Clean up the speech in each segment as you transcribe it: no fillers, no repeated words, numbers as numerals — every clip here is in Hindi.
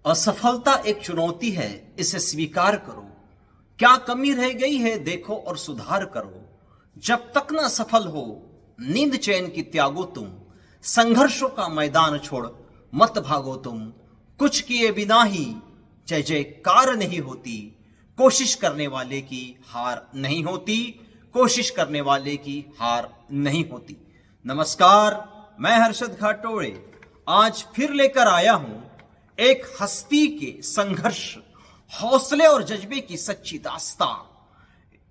असफलता एक चुनौती है, इसे स्वीकार करो। क्या कमी रह गई है देखो और सुधार करो। जब तक न सफल हो नींद चैन की त्यागो तुम। संघर्षों का मैदान छोड़ मत भागो तुम। कुछ किए बिना ही जय जयकार नहीं होती। कोशिश करने वाले की हार नहीं होती। कोशिश करने वाले की हार नहीं होती। नमस्कार, मैं हर्षद घाटोड़े आज फिर लेकर आया हूं एक हस्ती के संघर्ष, हौसले और जज्बे की सच्ची दास्तां।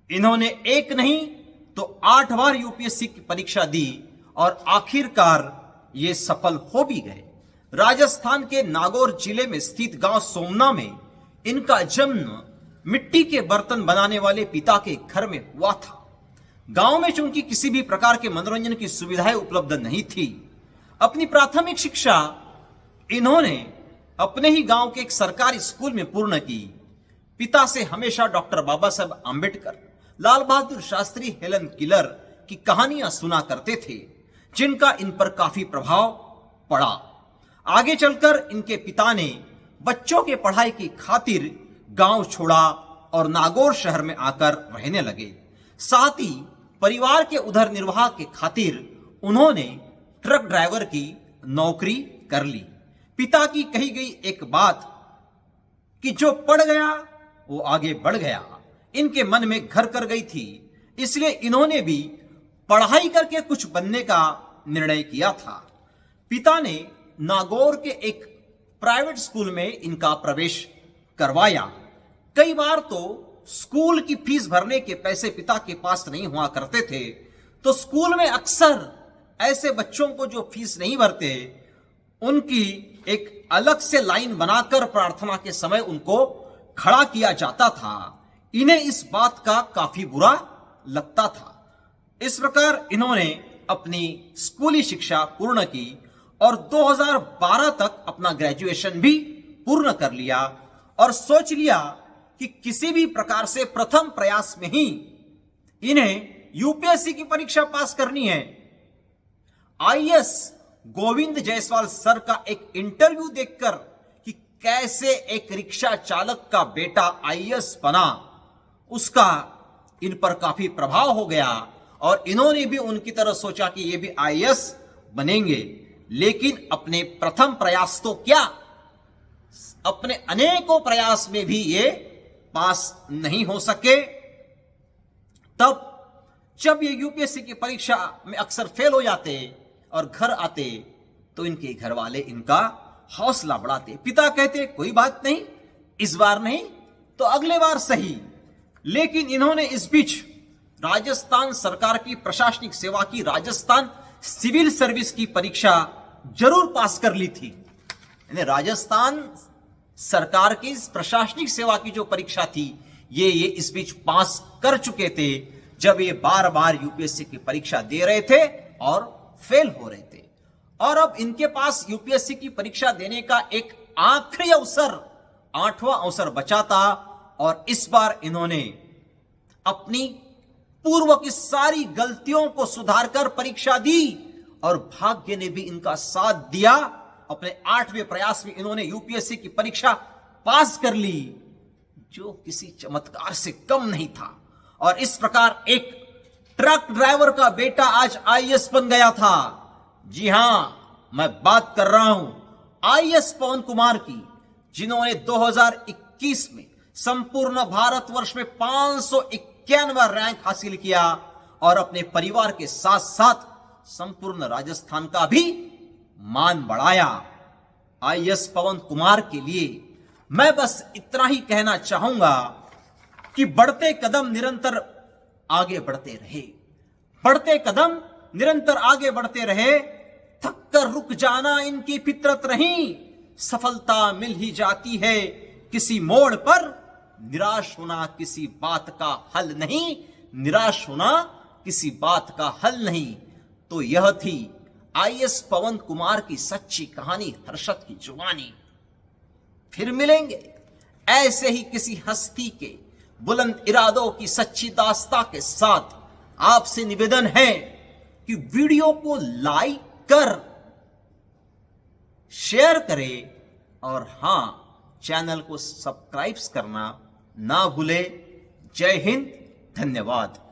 इन्होंने एक नहीं तो 8 बार यूपीएससी की परीक्षा दी और आखिरकार ये सफल हो भी गए। राजस्थान के नागौर जिले में स्थित गांव सोमना में इनका जन्म मिट्टी के बर्तन बनाने वाले पिता के घर में हुआ था। गांव में चूंकि किसी भी प्रकार के मनोरंजन की सुविधाएं उपलब्ध नहीं थी, अपनी प्राथमिक शिक्षा इन्होंने अपने ही गांव के एक सरकारी स्कूल में पूर्ण की। पिता से हमेशा डॉक्टर बाबा साहब आंबेडकर, लाल बहादुर शास्त्री, हेलन किलर की कहानियां सुना करते थे, जिनका इन पर काफी प्रभाव पड़ा। आगे चलकर इनके पिता ने बच्चों के पढ़ाई की खातिर गांव छोड़ा और नागौर शहर में आकर रहने लगे। साथ ही परिवार के उधर निर्वाह के खातिर उन्होंने ट्रक ड्राइवर की नौकरी कर ली। पिता की कही गई एक बात कि जो पढ़ गया वो आगे बढ़ गया इनके मन में घर कर गई थी, इसलिए इन्होंने भी पढ़ाई करके कुछ बनने का निर्णय किया था। पिता ने नागौर के एक प्राइवेट स्कूल में इनका प्रवेश करवाया। कई बार तो स्कूल की फीस भरने के पैसे पिता के पास नहीं हुआ करते थे, तो स्कूल में अक्सर ऐसे बच्चों को जो फीस नहीं भरते उनकी एक अलग से लाइन बनाकर प्रार्थना के समय उनको खड़ा किया जाता था। इन्हें इस बात का काफी बुरा लगता था। इस प्रकार इन्होंने अपनी स्कूली शिक्षा पूर्ण की और 2012 तक अपना ग्रेजुएशन भी पूर्ण कर लिया और सोच लिया कि किसी भी प्रकार से प्रथम प्रयास में ही इन्हें यूपीएससी की परीक्षा पास करनी है। आईएएस गोविंद जायसवाल सर का एक इंटरव्यू देखकर कि कैसे एक रिक्शा चालक का बेटा आईएएस बना, उसका इन पर काफी प्रभाव हो गया और इन्होंने भी उनकी तरह सोचा कि ये भी आईएएस बनेंगे। लेकिन अपने प्रथम प्रयास तो क्या, अपने अनेकों प्रयास में भी ये पास नहीं हो सके। तब जब ये यूपीएससी की परीक्षा में अक्सर फेल हो जाते और घर आते तो इनके घर वाले इनका हौसला बढ़ाते। पिता कहते कोई बात नहीं, इस बार नहीं तो अगले बार सही। लेकिन इन्होंने इस बीच राजस्थान सरकार की प्रशासनिक सेवा की, राजस्थान सिविल सर्विस की परीक्षा जरूर पास कर ली थी। राजस्थान सरकार की प्रशासनिक सेवा की जो परीक्षा थी ये इस बीच पास कर चुके थे, जब ये बार बार यूपीएससी की परीक्षा दे रहे थे और फेल हो रहे थे। और अब इनके पास यूपीएससी की परीक्षा देने का एक आखिरी अवसर, 8वां अवसर बचा था और इस बार इन्होंने अपनी पूर्व की सारी गलतियों को सुधारकर परीक्षा दी और भाग्य ने भी इनका साथ दिया। अपने 8वें प्रयास में इन्होंने यूपीएससी की परीक्षा पास कर ली, जो किसी चमत्कार से कम नहीं था। और इस प्रकार एक ट्रक ड्राइवर का बेटा आज आईएएस बन गया था। जी हां, मैं बात कर रहा हूं आईएएस पवन कुमार की, जिन्होंने 2021 में संपूर्ण भारतवर्ष में 591वां रैंक हासिल किया और अपने परिवार के साथ साथ संपूर्ण राजस्थान का भी मान बढ़ाया। आईएएस पवन कुमार के लिए मैं बस इतना ही कहना चाहूंगा कि बढ़ते कदम निरंतर आगे बढ़ते रहे, बढ़ते कदम निरंतर आगे बढ़ते रहे। थक कर रुक जाना इनकी फितरत नहीं, सफलता मिल ही जाती है किसी मोड़ पर। निराश होना किसी बात का हल नहीं, निराश होना किसी बात का हल नहीं। तो यह थी आईएएस पवन कुमार की सच्ची कहानी, हर्षद की जुबानी। फिर मिलेंगे ऐसे ही किसी हस्ती के बुलंद इरादों की सच्ची दास्तां के साथ। आपसे निवेदन है कि वीडियो को लाइक कर शेयर करें और हां, चैनल को सब्सक्राइब करना ना भूले। जय हिंद, धन्यवाद।